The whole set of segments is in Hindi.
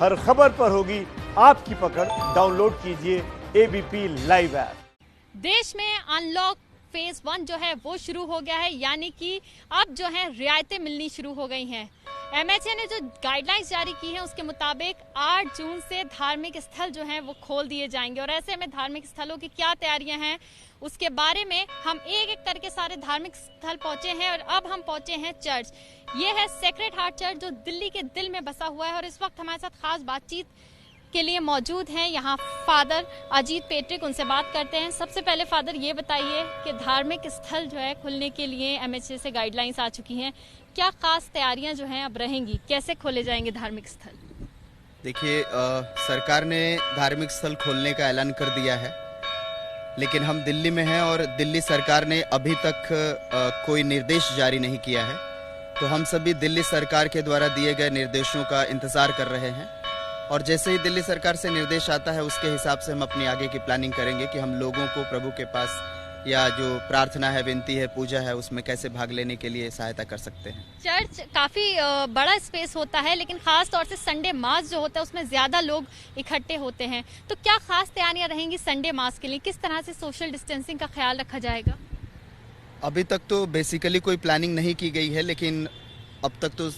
हर खबर पर होगी आपकी पकड़। डाउनलोड कीजिए एबीपी लाइव ऐप। देश में अनलॉक फेज 1 जो है वो शुरू हो गया है, यानी कि अब जो है रियायतें मिलनी शुरू हो गई हैं। एमएचए ने जो गाइडलाइंस जारी की है उसके मुताबिक 8 जून से धार्मिक स्थल जो हैं वो खोल दिए जाएंगे। और ऐसे में धार्मिक स्थलों की क्या तैयारियां हैं उसके बारे में हम एक एक करके सारे धार्मिक स्थल पहुंचे हैं। और अब हम पहुंचे हैं चर्च। ये है सेक्रेड हार्ट चर्च जो दिल्ली के दिल में बसा हुआ है। और इस वक्त हमारे साथ खास बातचीत के लिए मौजूद हैं यहाँ फादर अजीत पेट्रिक। उनसे बात करते हैं। सबसे पहले फादर ये बताइए कि धार्मिक स्थल जो है खुलने के लिए एमएचए से गाइडलाइंस आ चुकी हैं, क्या खास तैयारियां जो हैं अब रहेंगी, कैसे खोले जाएंगे धार्मिक स्थल? देखिए, सरकार ने धार्मिक स्थल खोलने का ऐलान कर दिया है, लेकिन हम दिल्ली में हैं और दिल्ली सरकार ने अभी तक कोई निर्देश जारी नहीं किया है। तो हम सभी दिल्ली सरकार के द्वारा दिए गए निर्देशों का इंतज़ार कर रहे हैं और जैसे ही दिल्ली सरकार से निर्देश आता है उसके हिसाब से हम अपनी आगे की प्लानिंग करेंगे कि हम लोगों को प्रभु के पास या जो प्रार्थना है, विनती है, पूजा है, उसमें कैसे भाग लेने के लिए सहायता कर सकते हैं। चर्च काफी बड़ा स्पेस होता है, लेकिन खास तौर से संडे मास जो होता है उसमें ज्यादा लोग इकट्ठे होते हैं। तो क्या खास तैयारियां रहेंगी संडे मास के लिए? किस तरह से सोशल डिस्टेंसिंग का ख्याल रखा जाएगा? अभी तक तो बेसिकली कोई प्लानिंग नहीं की गई है, लेकिन अब तक तो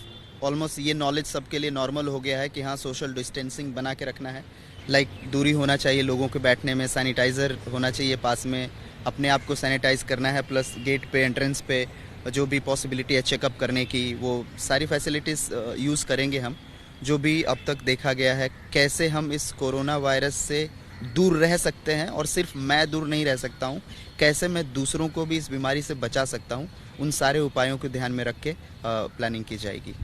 ऑलमोस्ट ये नॉलेज सबके लिए नॉर्मल हो गया है कि हाँ, सोशल डिस्टेंसिंग बना के रखना है। लाइक दूरी होना चाहिए लोगों के बैठने में, सैनिटाइज़र होना चाहिए पास में, अपने आप को सैनिटाइज करना है, प्लस गेट पे, एंट्रेंस पे जो भी पॉसिबिलिटी है चेकअप करने की, वो सारी फैसिलिटीज़ यूज़ करेंगे हम। जो भी अब तक देखा गया है कैसे हम इस कोरोना वायरस से दूर रह सकते हैं, और सिर्फ मैं दूर नहीं रह सकता हूँ, कैसे मैं दूसरों को भी इस बीमारी से बचा सकता हूँ, उन सारे उपायों को ध्यान में रख के प्लानिंग की जाएगी।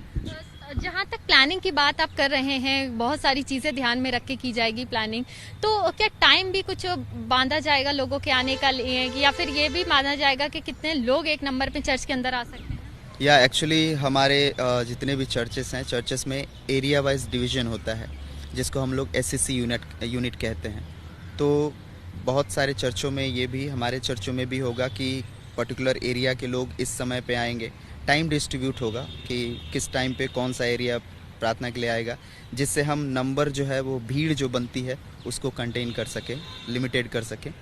जहाँ तक प्लानिंग की बात आप कर रहे हैं, बहुत सारी चीज़ें ध्यान में रख के की जाएगी प्लानिंग, तो क्या टाइम भी कुछ बांधा जाएगा लोगों के आने का लिए, या फिर ये भी माना जाएगा कि कितने लोग एक नंबर पे चर्च के अंदर आ सकते हैं? या एक्चुअली हमारे जितने भी चर्चेस हैं, चर्चेस में एरिया वाइज डिवीज़न होता है जिसको हम लोग एससीसी यूनिट कहते हैं। तो बहुत सारे चर्चों में, ये भी हमारे चर्चों में भी होगा कि पर्टिकुलर एरिया के लोग इस समय पे आएंगे। टाइम डिस्ट्रीब्यूट होगा कि किस टाइम पे कौन सा एरिया प्रार्थना के लिए आएगा, जिससे हम नंबर जो है वो भीड़ जो बनती है उसको कंटेन कर सकें, लिमिटेड कर सकें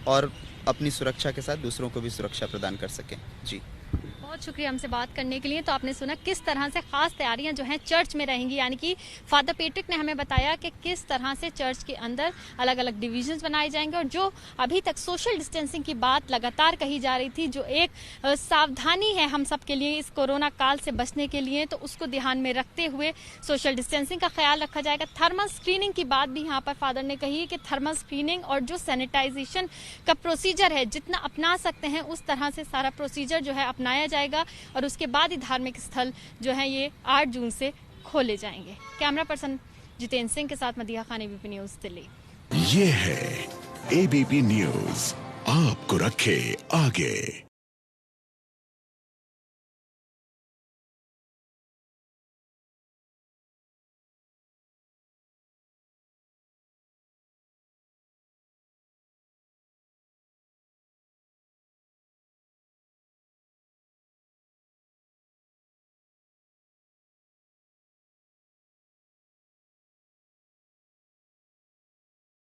और अपनी सुरक्षा के साथ दूसरों को भी सुरक्षा प्रदान कर सकें। जी, बहुत शुक्रिया हमसे बात करने के लिए। तो आपने सुना किस तरह से खास तैयारियां जो हैं चर्च में रहेंगी, यानी कि फादर पेट्रिक ने हमें बताया कि किस तरह से चर्च के अंदर अलग अलग डिविजन्स बनाए जाएंगे। और जो अभी तक सोशल डिस्टेंसिंग की बात लगातार कही जा रही थी, जो एक सावधानी है हम सब के लिए इस कोरोना काल से बचने के लिए, तो उसको ध्यान में रखते हुए सोशल डिस्टेंसिंग का ख्याल रखा जाएगा। थर्मल स्क्रीनिंग की बात भी यहाँ पर फादर ने कही कि थर्मल स्क्रीनिंग और जो सैनिटाइजेशन का प्रोसीजर है, जितना अपना सकते हैं उस तरह से सारा प्रोसीजर जो है अपनाया जाएगा। और उसके बाद ही धार्मिक स्थल जो है ये 8 जून से खोले जाएंगे। कैमरा पर्सन जितेंद्र सिंह के साथ मदिया खान, एबीपी न्यूज दिल्ली। ये है एबीपी न्यूज, आपको रखे आगे।